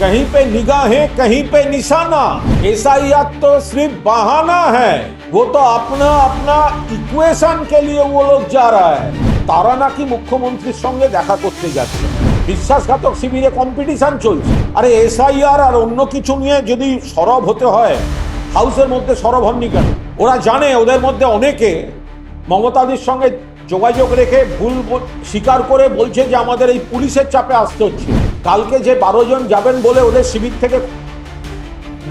कहीं पे निगाहें कहीं पे निशाना। एसआईआर तो सिर्फ बहाना है, वो तो अपना अपना इक्वेशन के लिए वो लोग जा रहा है। তারা নাকি মুখ্যমন্ত্রীর সঙ্গে দেখা করতে যাচ্ছে, বিশ্বাসঘাতক শিবিরে কম্পিটিশন চলছে। আরে এসআইআর আর অন্য কিছু নিয়ে যদি সরব হতে হয়, হাউসের মধ্যে সরব হননি কেন? ওরা জানে ওদের মধ্যে অনেকে মমতাদির সঙ্গে যোগাযোগ রেখে ভুল স্বীকার করে বলছে যে আমাদের এই পুলিশের চাপে আসতে হচ্ছে। কালকে যে 12 জন যাবেন বলে ওদের শিবির থেকে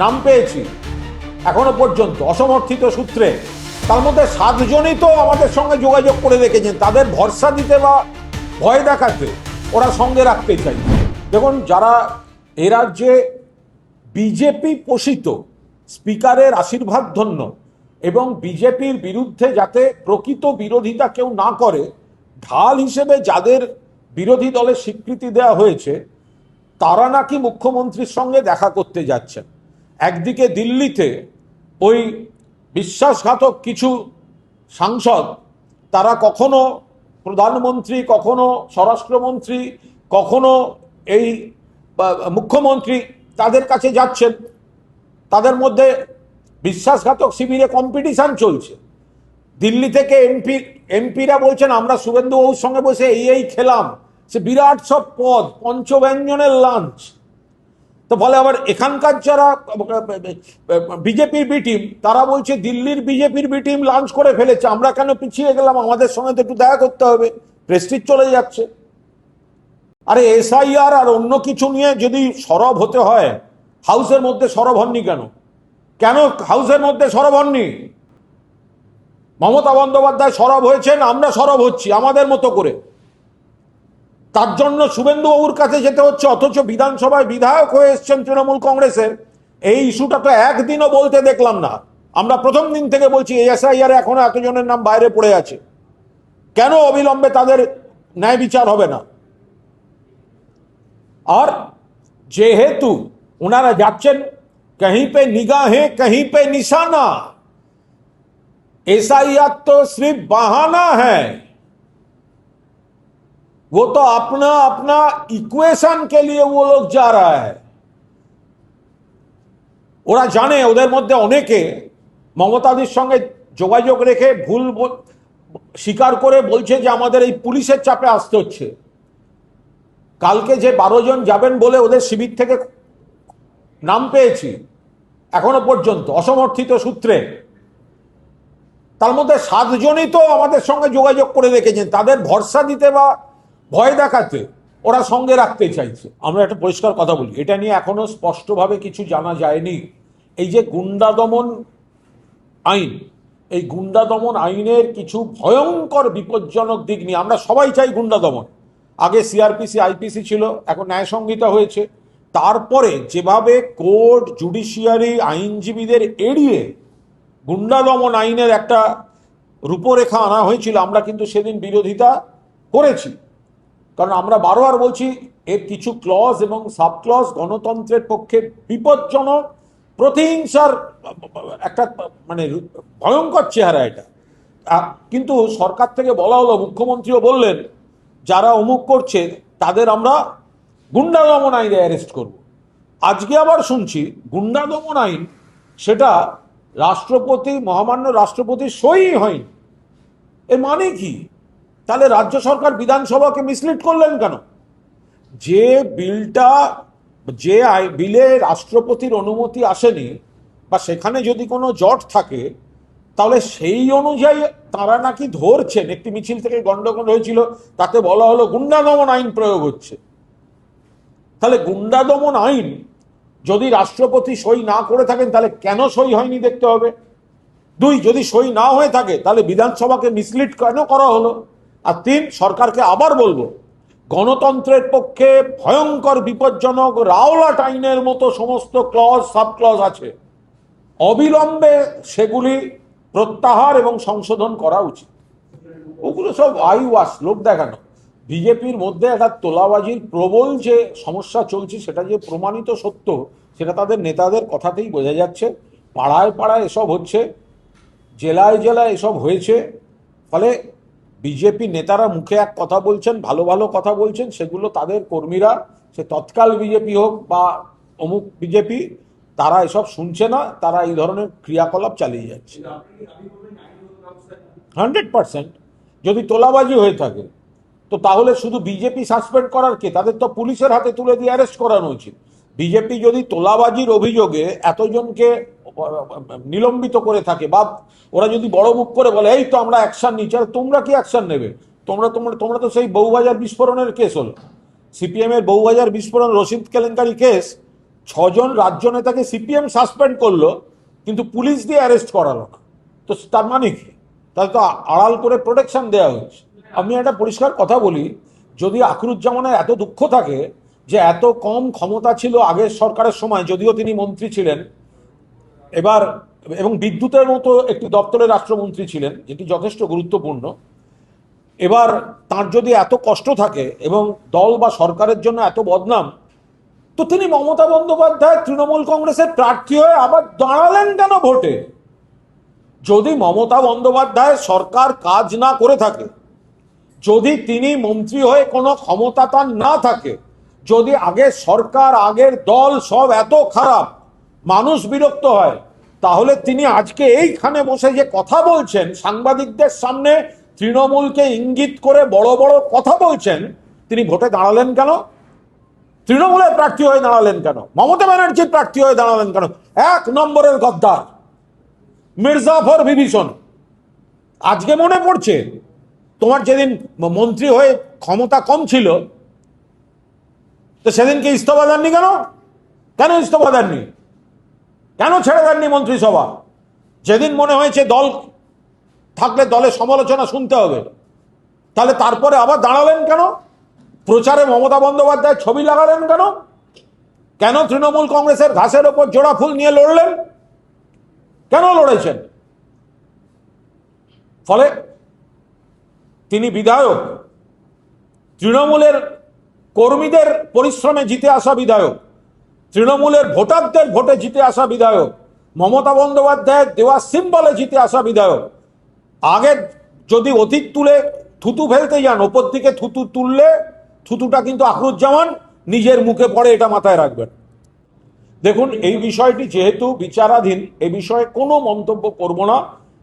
নাম পেয়েছি এখনো পর্যন্ত অসমর্থিত সূত্রে, তার মধ্যে 7 জনই তো আমাদের সঙ্গে যোগাযোগ করে রেখেছেন। তাদের ভরসা দিতে বা ভয় দেখাতে ওরা সঙ্গে রাখতে চাই। দেখুন, যারা এ রাজ্যে বিজেপি পোষিত, স্পিকারের আশীর্বাদ ধন্য এবং বিজেপির বিরুদ্ধে যাতে প্রকৃত বিরোধিতা কেউ না করে, ঢাল হিসেবে যাদের বিরোধী দলের স্বীকৃতি দেওয়া হয়েছে, তারা নাকি মুখ্যমন্ত্রীর সঙ্গে দেখা করতে যাচ্ছেন। একদিকে দিল্লিতে ওই বিশ্বাসঘাতক কিছু সাংসদ, তারা কখনো প্রধানমন্ত্রী, কখনো স্বরাষ্ট্রমন্ত্রী, কখনো এই মুখ্যমন্ত্রী, তাদের কাছে যাচ্ছেন। তাদের মধ্যে বিশ্বাসঘাতক শিবিরে কম্পিটিশন চলছে। দিল্লি থেকে এমপিরা বলছেন আমরা শুভেন্দুবাবুর সঙ্গে বসে এই খেলাম, সে বিরাট সব পদ, পঞ্চব্যঞ্জনের লাঞ্চ। তো ফলে আবার এখানকার যারা বিজেপির বি টিম, তারা বলছে দিল্লির বিজেপির বি টিম লাঞ্চ করে ফেলেছে, আমরা কেন পিছিয়ে গেলাম, আমাদের সঙ্গে তো একটু দেখা করতে হবে, প্রেস্টিজ চলে যাচ্ছে। আরে এসআইআর আর অন্য কিছু নিয়ে যদি সরব হতে হয়, হাউসের মধ্যে সরব হননি কেন? কেন হাউসের মধ্যে সরব হননি? মমতা বন্দ্যোপাধ্যায় সরব হয়েছেন, আমরা সরব হচ্ছি আমাদের মতো করে। তার জন্য শুভেন্দুবাবুর কাছে যেতে হচ্ছে, অথচ বিধানসভায় বিধায়ক হয়ে এসছেন তৃণমূল কংগ্রেসের। এই ইস্যুটা তো একদিনও বলতে দেখলাম না। আমরা প্রথম দিন থেকে বলছি এসআইআর এখনো এতজনের নাম বাইরে পড়ে আছে, কেন অবিলম্বে তাদের ন্যায় বিচার হবে না? আর যেহেতু ওনারা যাচ্ছেন कहीं पे निगाहें कहीं पे निशाना, एसआईआर तो सिर्फ बहाना है, वो तो अपना अपना इक्वेशन के लिए वो लोग जा रहा है। ওরা জানে ওদের মধ্যে অনেকে মমতাদির সঙ্গে যোগাযোগ রেখে ভুল স্বীকার করে বলছে যে আমাদের এই পুলিশের চাপে আসতে হচ্ছে। কালকে যে 12 জন যাবেন বলে ওদের শিবির থেকে নাম পেয়েছি এখনো পর্যন্ত অসমর্থিত সূত্রে, তার মধ্যে 7 জনই তো আমাদের সঙ্গে যোগাযোগ করে রেখেছেন। তাদের ভরসা দিতে বা ভয় দেখাতে ওরা সঙ্গে রাখতে চাইছে। আমরা একটা পরিষ্কার কথা বলি, এটা নিয়ে এখনো স্পষ্টভাবে কিছু জানা যায়নি। এই যে গুন্ডা দমন আইন, এই গুন্ডা দমন আইনের কিছু ভয়ঙ্কর বিপজ্জনক দিক নিয়ে আমরা সবাই চাই গুন্ডা দমন। আগে সিআরপিসি আইপিসি ছিল, এখন ন্যায় সংহিতা হয়েছে। তারপরে যেভাবে কোর্ট, জুডিশিয়ারি, আইনজীবীদের এড়িয়ে গুন্ডা দমন আইনের একটা রূপরেখা আনা হয়েছিল, আমরা কিন্তু সেদিন বিরোধিতা করেছি। কারণ আমরা বারবার বলছি এর কিছু ক্লজ এবং সাব ক্লজ গণতন্ত্রের পক্ষে বিপজ্জনক, প্রতিহিংসার একটা মানে ভয়ঙ্কর চেহারা এটা। কিন্তু সরকার থেকে বলা হলো, মুখ্যমন্ত্রীও বললেন যারা অমুক করছে তাদের আমরা গুন্ডা দমন আইনে অ্যারেস্ট করব। আজকে আবার শুনছি গুন্ডা দমন আইন সেটা রাষ্ট্রপতি, মহামান্য রাষ্ট্রপতির সই হয়নি। এর মানে কি? তাহলে রাজ্য সরকার বিধানসভাকে মিসলিড করলেন কেন? যে বিলটা, যে বিলে রাষ্ট্রপতির অনুমতি আসেনি বা সেখানে যদি কোনো জট থাকে, তাহলে সেই অনুযায়ী তারা নাকি ধরছেন। একটি মিছিল থেকে গন্ডগোল হয়েছিল, তাতে বলা হলো গুন্ডা দমন আইন প্রয়োগ হচ্ছে। তাহলে গুন্ডা দমন আইন যদি রাষ্ট্রপতি সই না করে থাকেন, তাহলে কেন সই হয়নি দেখতে হবে। 2, যদি সই না হয়ে থাকে তাহলে বিধানসভাকে মিসলিড কেন করা হলো। আর 3, সরকারকে আবার বলবো, গণতন্ত্রের পক্ষে ভয়ঙ্কর বিপজ্জনক রাওলাট আইনের মতো সমস্ত ক্লজ, সাব ক্লজ আছে, অবিলম্বে সেগুলি প্রত্যাহার এবং সংশোধন করা উচিত। ওগুলো সব আই ওয়াশ, লোক দেখানো। বিজেপির মধ্যে একটা তোলাবাজির প্রবল যে সমস্যা চলছে, সেটা যে প্রমাণিত সত্য, সেটা তাদের নেতাদের কথাতেই বোঝা যাচ্ছে। পাড়ায় পাড়ায় এসব হচ্ছে, জেলায় জেলায় এসব হয়েছে। ফলে বিজেপি নেতারা মুখে এক কথা বলছেন, ভালো ভালো কথা বলছেন, সেগুলো তাদের কর্মীরা, সে তৎকাল বিজেপি হোক বা অমুক বিজেপি, তারা এসব শুনছে না, তারা এই ধরনের ক্রিয়াকলাপ চালিয়ে যাচ্ছে। 100%। যদি তোলাবাজি হয়ে থাকে তো তাহলে শুধু বিজেপি সাসপেন্ড করার কে? তাদের তো পুলিশের হাতে তুলে দিয়ে অ্যারেস্ট করানো উচিত। বিজেপি যদি তোলাবাজির অভিযোগে এতজনকে নিলম্বিত করে থাকে, বা ওরা যদি বড় মুখ করে বলে এই তো আমরা অ্যাকশন নিচ্ছি, আর তোমরা কি অ্যাকশন নেবে? তোমরা তোমরা তোমরা তো সেই বউবাজার বিস্ফোরণের কেস হলো, সিপিএম এর বউবাজার বিস্ফোরণ রশিদ কেলেঙ্কারি কেস, 6জন রাজ্য নেতাকে সিপিএম সাসপেন্ড করলো কিন্তু পুলিশ দিয়ে অ্যারেস্ট করালো। তো তার মানে কি? তাহলে তো আড়াল করে প্রোটেকশন দেওয়া হয়েছে। আমি একটা পরিষ্কার কথা বলি, যদি আখরুজ্জামানের এত দুঃখ থাকে যে এত কম ক্ষমতা ছিল আগের সরকারের সময়, যদিও তিনি মন্ত্রী ছিলেন এবার, এবং বিদ্যুতের মতো একটি দপ্তরের রাষ্ট্রমন্ত্রী ছিলেন যেটি যথেষ্ট গুরুত্বপূর্ণ, এবার তার যদি এত কষ্ট থাকে এবং দল বা সরকারের জন্য এত বদনাম, তো তিনি মমতা বন্দ্যোপাধ্যায় তৃণমূল কংগ্রেসের প্রার্থী হয়ে আবার দাঁড়ালেন কেন ভোটে? যদি মমতা বন্দ্যোপাধ্যায় সরকার কাজ না করে থাকে, যদি তিনি মন্ত্রী হয়ে কোনো ক্ষমতা তার না থাকে, যদি আগের সরকার আগের দল সব এত খারাপ, মানুষ বিরক্ত হয়, তাহলে তিনি আজকে এইখানে বসে যে কথা বলছেন, সাংবাদিকদের সামনে তৃণমূলকে ইঙ্গিত করে বড় বড় কথা বলছেন, তিনি ভোটে দাঁড়ালেন কেন? তৃণমূলের প্রার্থী হয়ে দাঁড়ালেন কেন? মমতা ব্যানার্জির প্রার্থী হয়ে দাঁড়ালেন কেন? 1 নম্বরের গদ্দার, মির্জাফর বিভীষণ। আজকে মনে পড়ছে তোমার যেদিন মন্ত্রী হয়ে ক্ষমতা কম ছিল, তো সেদিনকে ইস্তফা দেননি কেন? কেন ইস্তফা দেননি? কেন ছেড়ে দেননি মন্ত্রিসভা? যেদিন মনে হয়েছে দল থাকলে দলের সমালোচনা শুনতে হবে, তাহলে তারপরে আবার দাঁড়ালেন কেন? প্রচারে মমতা বন্দ্যোপাধ্যায় ছবি লাগালেন কেন? কেন তৃণমূল কংগ্রেসের ঘাসের ওপর জোড়া ফুল নিয়ে লড়লেন? কেন লড়েছেন? ফলে তিনি বিধায়ক, তৃণমূলের কর্মীদের পরিশ্রমে জিতে আসা বিধায়ক, তৃণমূলের ভোটারদের ভোটে জিতে আসা বিধায়ক, মমতা বন্দ্যোপাধ্যায়ের দেওয়া সিম্বলে জিতে আসা বিধায়ক। আগে যদি অতীত তুলে থুতু ফেলতে যান, ওপর দিকে থুতু তুললে থুতুটা কিন্তু আখরুজ্জামান নিজের মুখে পড়ে, এটা মাথায় রাখবেন। দেখুন, এই বিষয়টি যেহেতু বিচারাধীন, এ বিষয়ে কোনো মন্তব্য করব না।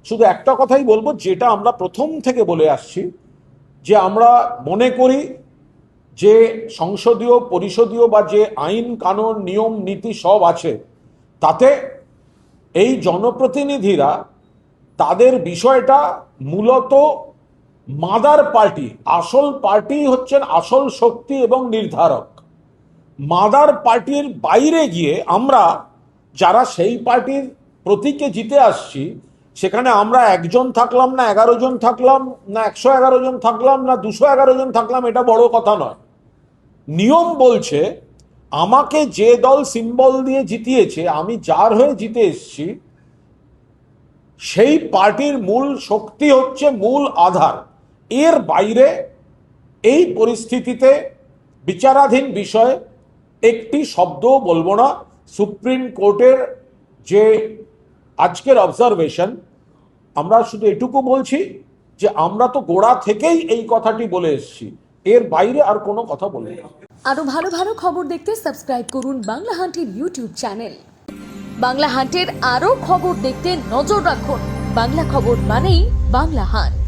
শুধু একটা কথাই বলবো, যেটা আমরা প্রথম থেকে বলে আসছি, যে আমরা মনে করি যে সংসদীয় পরিষদীয় বা যে আইন কানুন নিয়ম নীতি সব আছে, তাতে এই জনপ্রতিনিধিরা তাদের বিষয়টা মূলত মাদার পার্টি, আসল পার্টি হচ্ছেন আসল শক্তি এবং নির্ধারক। মাদার পার্টির বাইরে গিয়ে আমরা যারা সেই পার্টির প্রতীকে জিতে আসছি, সেখানে আমরা 1 জন থাকলাম না 11 জন থাকলাম না 111 জন থাকলাম না 211 জন থাকলাম, এটা বড় কথা নয়। নিয়ম বলছে আমাকে যে দল সিম্বল দিয়ে জিতিয়েছে, আমি যার হয়ে জিতে এসেছি, সেই পার্টির মূল শক্তি হচ্ছে মূল আধার। এর বাইরে এই পরিস্থিতিতে বিচারাধীন বিষয়ে একটি শব্দও বলবো না। সুপ্রিম কোর্টের যে আজকের অবজারভেশন, আমরা শুধু এটুকু বলছি যে আমরা তো গোড়া থেকেই এই কথাটি বলে এসেছি, এর বাইরে আর কোনো কথা বলি না। আরো ভালো ভালো খবর দেখতে সাবস্ক্রাইব করুন বাংলা হান্টের ইউটিউব চ্যানেল। বাংলা হান্টের আরো খবর দেখতে নজর রাখুন। বাংলা খবর মানেই বাংলা হান্ট।